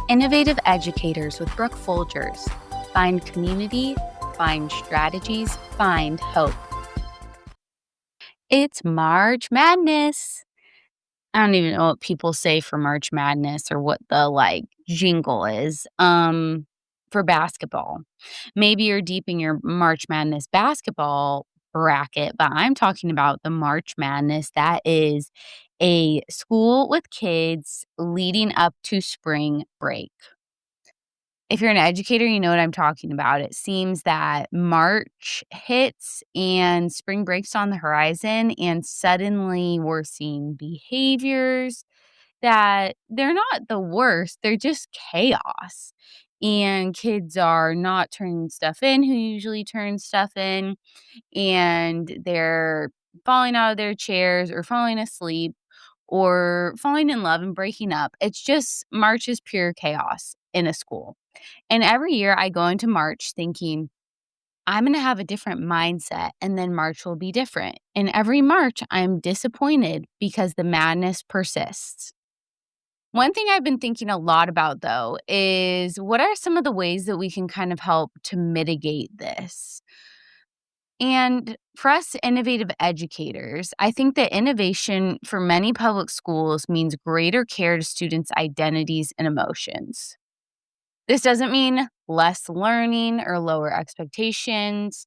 Innovative educators with Brooke Folgers. Find community, find strategies, find hope. It's March Madness. I don't even know what people say for March Madness or what the jingle is for basketball. Maybe you're deep in your March Madness basketball bracket, but I'm talking about the March Madness that is a school with kids leading up to spring break. If you're an educator, you know what I'm talking about. It seems that March hits and spring breaks on the horizon, and suddenly we're seeing behaviors that they're not the worst, they're just chaos. And kids are not turning stuff in who usually turn stuff in, and they're falling out of their chairs or falling asleep or falling in love and breaking up. It's just March is pure chaos in a school. And every year I go into March thinking, I'm going to have a different mindset and then March will be different. And every March I'm disappointed because the madness persists. One thing I've been thinking a lot about, though, is what are some of the ways that we can kind of help to mitigate this? And for us innovative educators, I think that innovation for many public schools means greater care to students' identities and emotions. This doesn't mean less learning or lower expectations,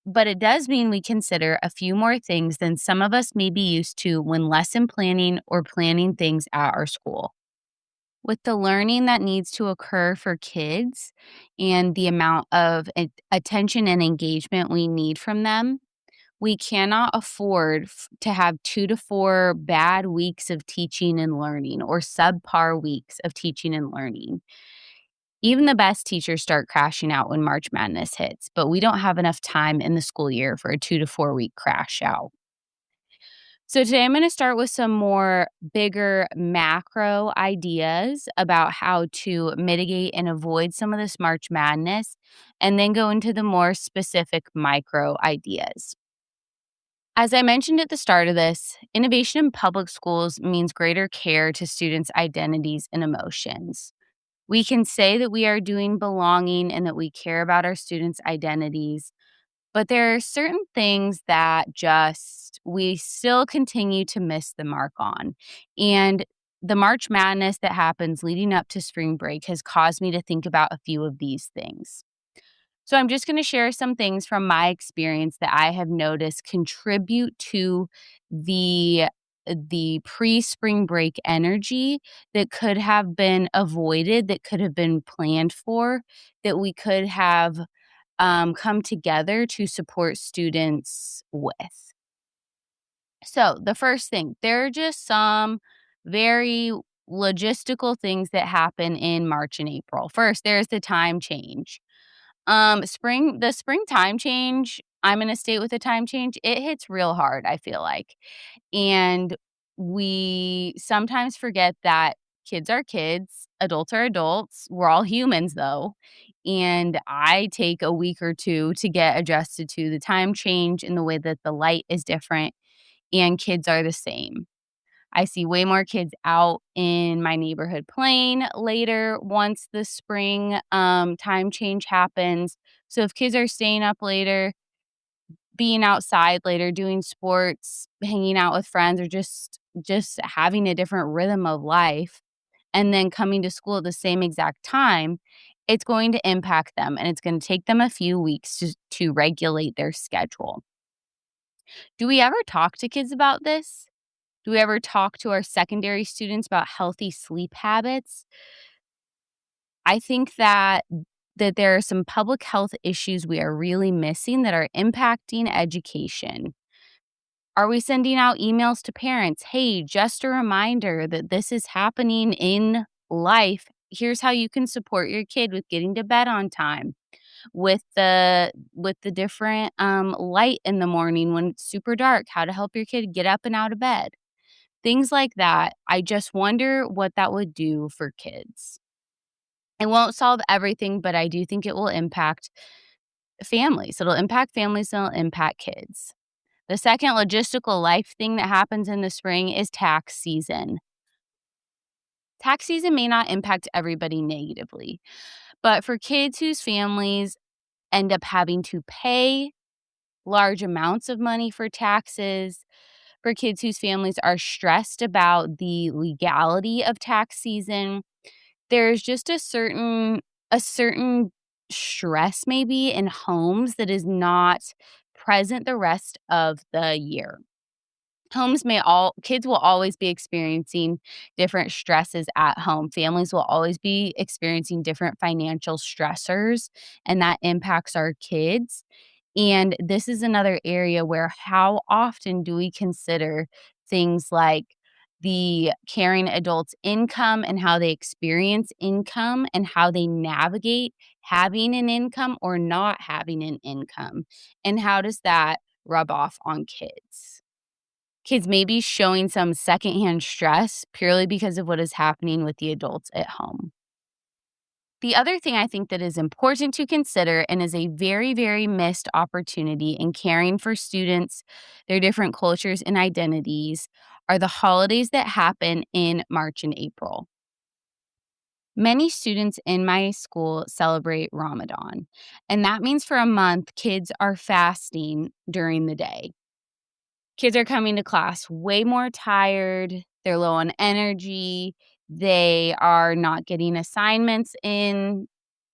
but it does mean we consider a few more things than some of us may be used to when lesson planning or planning things at our school. With the learning that needs to occur for kids and the amount of attention and engagement we need from them, we cannot afford to have 2 to 4 bad weeks of teaching and learning or subpar weeks of teaching and learning. Even the best teachers start crashing out when March Madness hits, but we don't have enough time in the school year for a 2 to 4 week crash out. So today I'm going to start with some more bigger macro ideas about how to mitigate and avoid some of this March Madness, and then go into the more specific micro ideas. As I mentioned at the start of this, innovation in public schools means greater care to students' identities and emotions. We can say that we are doing belonging and that we care about our students' identities, but there are certain things that just we still continue to miss the mark on. And the March Madness that happens leading up to spring break has caused me to think about a few of these things. So I'm just going to share some things from my experience that I have noticed contribute to the pre-spring break energy that could have been avoided, that could have been planned for, that we could have come together to support students with. So the first thing, there are just some very logistical things that happen in March and April. First, there's the time change. The spring time change, I'm in a state with the time change, it hits real hard, I feel like. And we sometimes forget that kids are kids, adults are adults. We're all humans, though. And I take a week or two to get adjusted to the time change in the way that the light is different, and kids are the same. I see way more kids out in my neighborhood playing later once the spring time change happens. So if kids are staying up later, being outside later, doing sports, hanging out with friends, or just having a different rhythm of life, and then coming to school at the same exact time, it's going to impact them, and it's going to take them a few weeks to regulate their schedule. Do we ever talk to kids about this? Do we ever talk to our secondary students about healthy sleep habits? I think that there are some public health issues we are really missing that are impacting education. Are we sending out emails to parents? Hey, just a reminder that this is happening in life. Here's how you can support your kid with getting to bed on time, with the different light in the morning when it's super dark, how to help your kid get up and out of bed. Things like that. I just wonder what that would do for kids. It won't solve everything, but I do think it will impact families. It'll impact families and it'll impact kids. The second logistical life thing that happens in the spring is tax season. Tax season may not impact everybody negatively, but for kids whose families end up having to pay large amounts of money for taxes, for kids whose families are stressed about the legality of tax season, there's just a certain stress maybe in homes that is not present the rest of the year. Kids will always be experiencing different stresses at home. Families will always be experiencing different financial stressors, and that impacts our kids. And this is another area where how often do we consider things like the caring adult's income and how they experience income and how they navigate having an income or not having an income? And how does that rub off on kids? Kids may be showing some secondhand stress purely because of what is happening with the adults at home. The other thing I think that is important to consider and is a very, very missed opportunity in caring for students, their different cultures and identities, are the holidays that happen in March and April. Many students in my school celebrate Ramadan, and that means for a month, kids are fasting during the day. Kids are coming to class way more tired, they're low on energy, they are not getting assignments in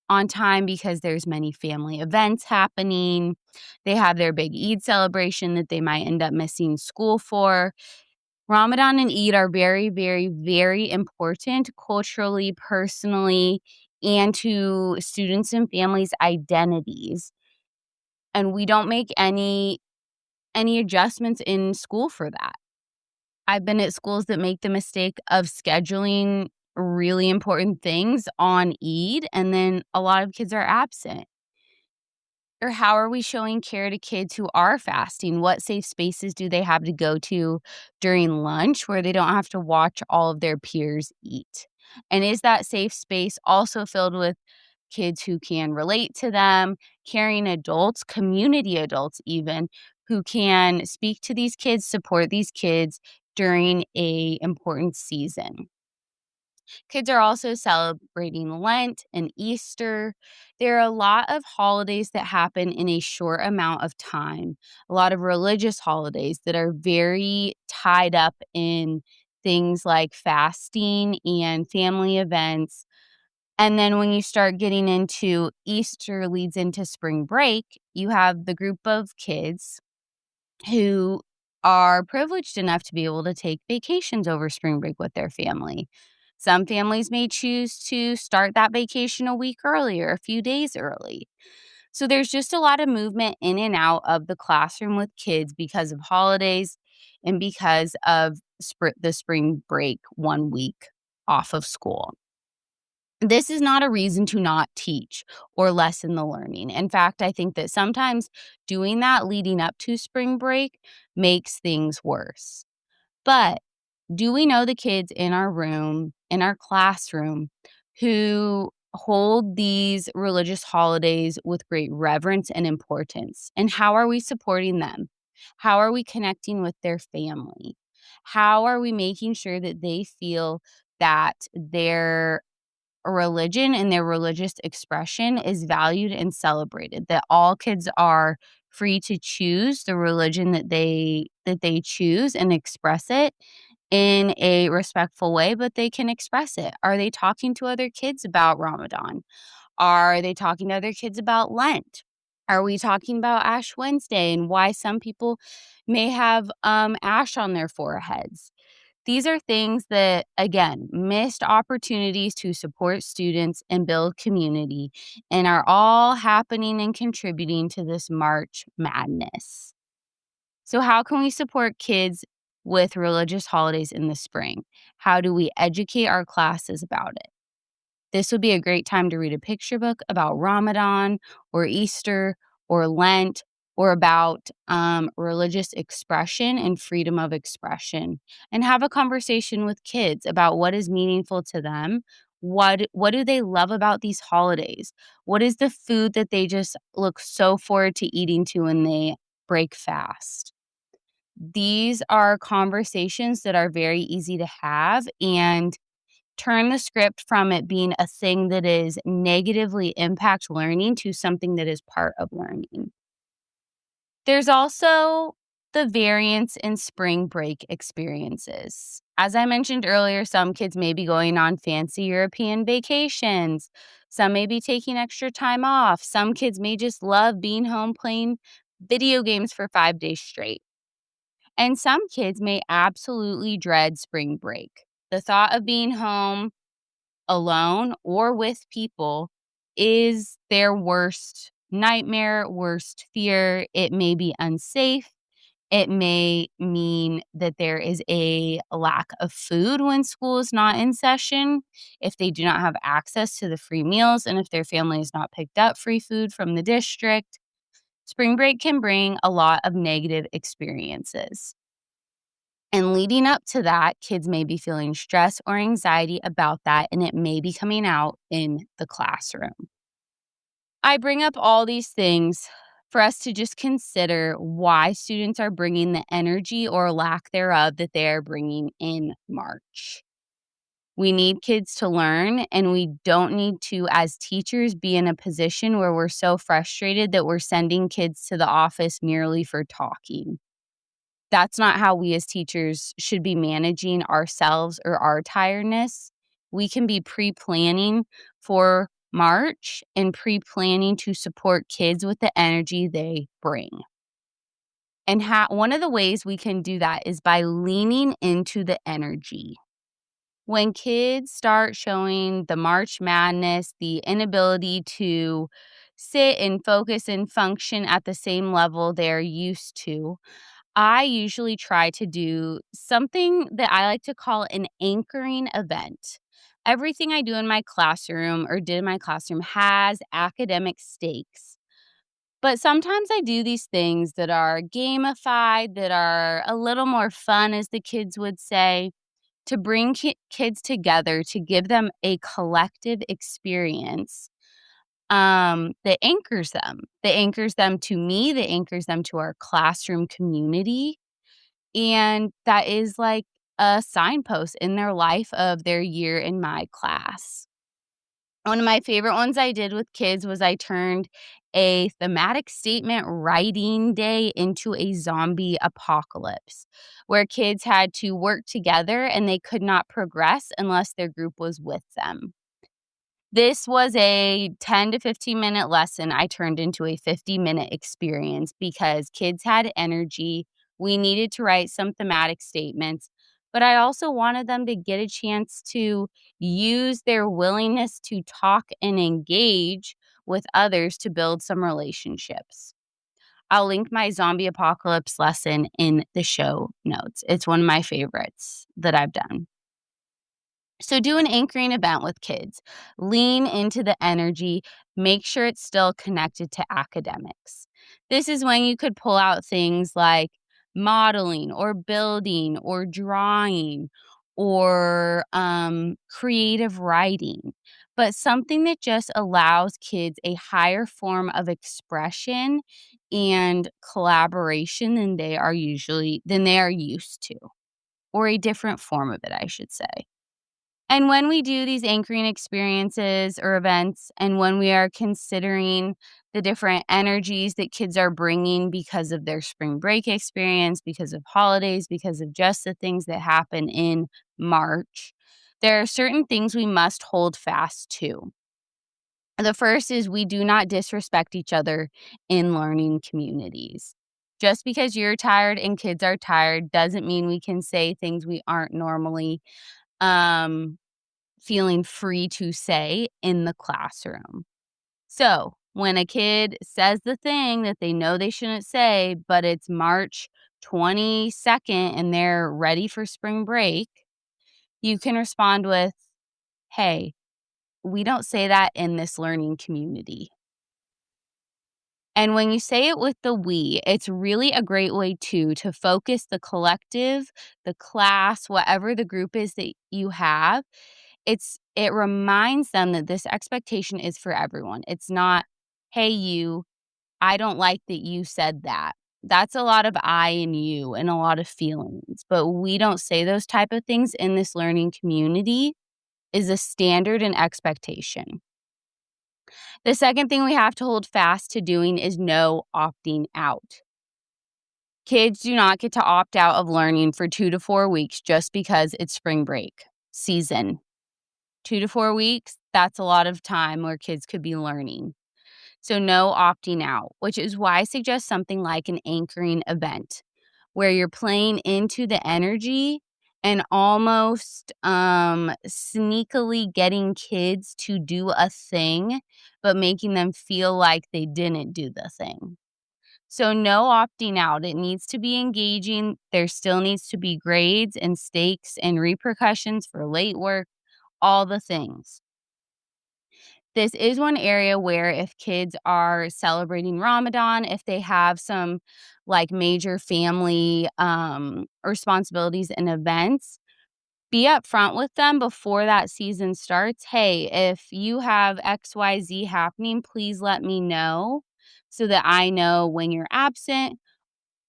on time because there's many family events happening. They have their big Eid celebration that they might end up missing school for. Ramadan and Eid are very, very, very important culturally, personally, and to students and families' identities. And we don't make any adjustments in school for that. I've been at schools that make the mistake of scheduling really important things on Eid, and then a lot of kids are absent. Or how are we showing care to kids who are fasting? What safe spaces do they have to go to during lunch where they don't have to watch all of their peers eat? And is that safe space also filled with kids who can relate to them, caring adults, community adults even, who can speak to these kids, support these kids during a important season? Kids are also celebrating Lent and Easter. There are a lot of holidays that happen in a short amount of time, a lot of religious holidays that are very tied up in things like fasting and family events. And then when you start getting into Easter leads into spring break, you have the group of kids who are privileged enough to be able to take vacations over spring break with their family. Some families may choose to start that vacation a week early or a few days early. So there's just a lot of movement in and out of the classroom with kids because of holidays and because of the spring break 1 week off of school. This is not a reason to not teach or lessen the learning. In fact, I think that sometimes doing that leading up to spring break makes things worse. But do we know the kids in our room, in our classroom, who hold these religious holidays with great reverence and importance? And how are we supporting them? How are we connecting with their family? How are we making sure that they feel that their religion and their religious expression is valued and celebrated, that all kids are free to choose the religion that they choose and express it in a respectful way, but they can express it? Are they talking to other kids about Ramadan? Are they talking to other kids about Lent? Are we talking about Ash Wednesday and why some people may have ash on their foreheads? These are things that, again, missed opportunities to support students and build community, and are all happening and contributing to this March madness. So, how can we support kids with religious holidays in the spring? How do we educate our classes about it? This would be a great time to read a picture book about Ramadan or Easter or Lent or about religious expression and freedom of expression, and have a conversation with kids about what is meaningful to them. What do they love about these holidays? What is the food that they just look so forward to eating to when they break fast? These are conversations that are very easy to have, and turn the script from it being a thing that is negatively impact learning to something that is part of learning. There's also the variance in spring break experiences. As I mentioned earlier, some kids may be going on fancy European vacations. Some may be taking extra time off. Some kids may just love being home playing video games for 5 days straight. And some kids may absolutely dread spring break. The thought of being home alone or with people is their worst nightmare, worst fear. It may be unsafe. It may mean that there is a lack of food when school is not in session, if they do not have access to the free meals, and if their family has not picked up free food from the district. Spring break can bring a lot of negative experiences. And leading up to that, kids may be feeling stress or anxiety about that, and it may be coming out in the classroom. I bring up all these things for us to just consider why students are bringing the energy or lack thereof that they are bringing in March. We need kids to learn, and we don't need to, as teachers, be in a position where we're so frustrated that we're sending kids to the office merely for talking. That's not how we as teachers should be managing ourselves or our tiredness. We can be pre-planning for March and pre-planning to support kids with the energy they bring. And one of the ways we can do that is by leaning into the energy. When kids start showing the March madness, the inability to sit and focus and function at the same level they're used to, I usually try to do something that I like to call an anchoring event. Everything I do in my classroom or did in my classroom has academic stakes. But sometimes I do these things that are gamified, that are a little more fun, as the kids would say, to bring kids together, to give them a collective experience that anchors them. That anchors them to me, that anchors them to our classroom community. And that is like a signpost in their life of their year in my class. One of my favorite ones I did with kids was I turned a thematic statement writing day into a zombie apocalypse, where kids had to work together and they could not progress unless their group was with them. This was a 10 to 15-minute lesson I turned into a 50-minute experience because kids had energy. We needed to write some thematic statements, but I also wanted them to get a chance to use their willingness to talk and engage with others to build some relationships. I'll link my zombie apocalypse lesson in the show notes. It's one of my favorites that I've done. So do an anchoring event with kids. Lean into the energy. Make sure it's still connected to academics. This is when you could pull out things like modeling or building or drawing or creative writing, but something that just allows kids a higher form of expression and collaboration than they are used to, or a different form of it, I should say. And when we do these anchoring experiences or events, and when we are considering the different energies that kids are bringing because of their spring break experience, because of holidays, because of just the things that happen in March, there are certain things we must hold fast to. The first is we do not disrespect each other in learning communities. Just because you're tired and kids are tired doesn't mean we can say things we aren't normally feeling free to say in the classroom. So when a kid says the thing that they know they shouldn't say, but it's March 22nd and they're ready for spring break, you can respond with, "Hey, we don't say that in this learning community." And when you say it with the we, it's really a great way to focus the collective, the class, whatever the group is that you have. It reminds them that this expectation is for everyone. It's not, "Hey, you, I don't like that you said that." That's a lot of I and you and a lot of feelings, but we don't say those type of things in this learning community. is a standard and expectation. The second thing we have to hold fast to doing is no opting out. Kids do not get to opt out of learning for 2 to 4 weeks just because it's spring break season. 2 to 4 weeks, that's a lot of time where kids could be learning. So no opting out, which is why I suggest something like an anchoring event where you're playing into the energy and almost sneakily getting kids to do a thing, but making them feel like they didn't do the thing. So no opting out. It needs to be engaging. There still needs to be grades and stakes and repercussions for late work, all the things. This is one area where if kids are celebrating Ramadan, if they have some like major family responsibilities and events, be upfront with them before that season starts. Hey, if you have XYZ happening, please let me know so that I know when you're absent.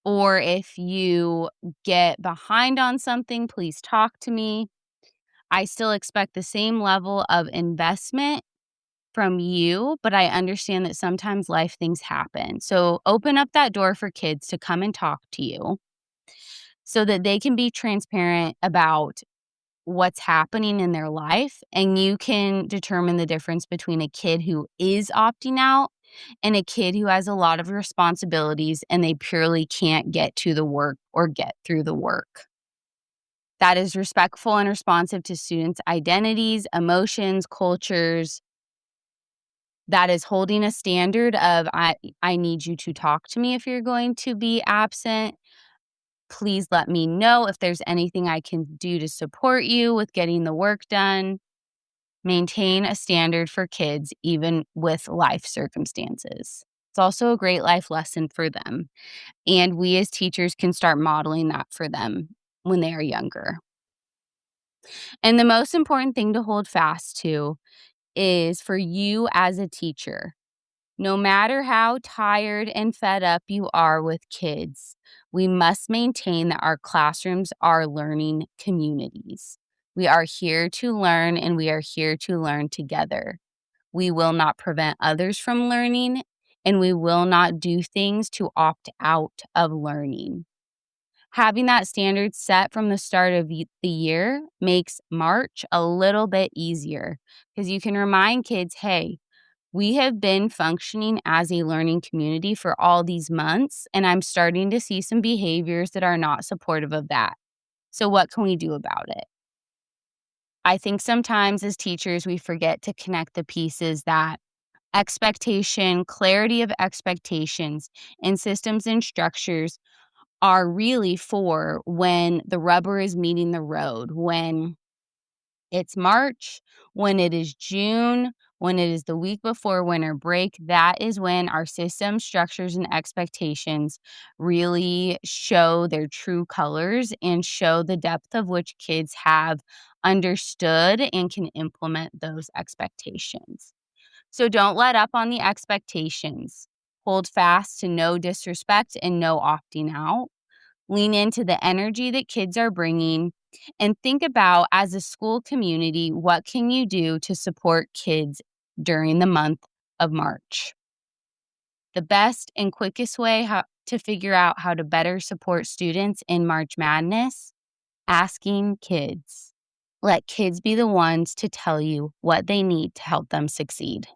Or if you get behind on something, please talk to me. I still expect the same level of investment from you, but I understand that sometimes life things happen. So open up that door for kids to come and talk to you so that they can be transparent about what's happening in their life, and you can determine the difference between a kid who is opting out and a kid who has a lot of responsibilities and they purely can't get to the work or get through the work. That is respectful and responsive to students' identities, emotions, cultures. That is holding a standard of I need you to talk to me if you're going to be absent. Please let me know if there's anything I can do to support you with getting the work done. Maintain a standard for kids, even with life circumstances. It's also a great life lesson for them. And we as teachers can start modeling that for them when they are younger. And the most important thing to hold fast to is for you as a teacher. No matter how tired and fed up you are with kids, we must maintain that our classrooms are learning communities. We are here to learn and we are here to learn together. We will not prevent others from learning and we will not do things to opt out of learning. Having that standard set from the start of the year makes March a little bit easier because you can remind kids, hey, we have been functioning as a learning community for all these months, and I'm starting to see some behaviors that are not supportive of that. So what can we do about it? I think sometimes as teachers, we forget to connect the pieces that expectation, clarity of expectations, and systems and structures are really for when the rubber is meeting the road, when it's March, when it is June, when it is the week before winter break. That is when our system structures and expectations really show their true colors and show the depth of which kids have understood and can implement those expectations. So don't let up on the expectations. Hold fast to no disrespect and no opting out. Lean into the energy that kids are bringing and think about, as a school community, what can you do to support kids during the month of March? The best and quickest way to figure out how to better support students in March Madness, asking kids. Let kids be the ones to tell you what they need to help them succeed.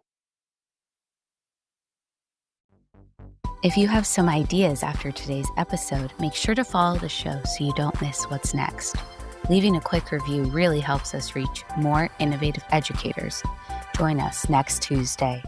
If you have some ideas after today's episode, make sure to follow the show so you don't miss what's next. Leaving a quick review really helps us reach more innovative educators. Join us next Tuesday.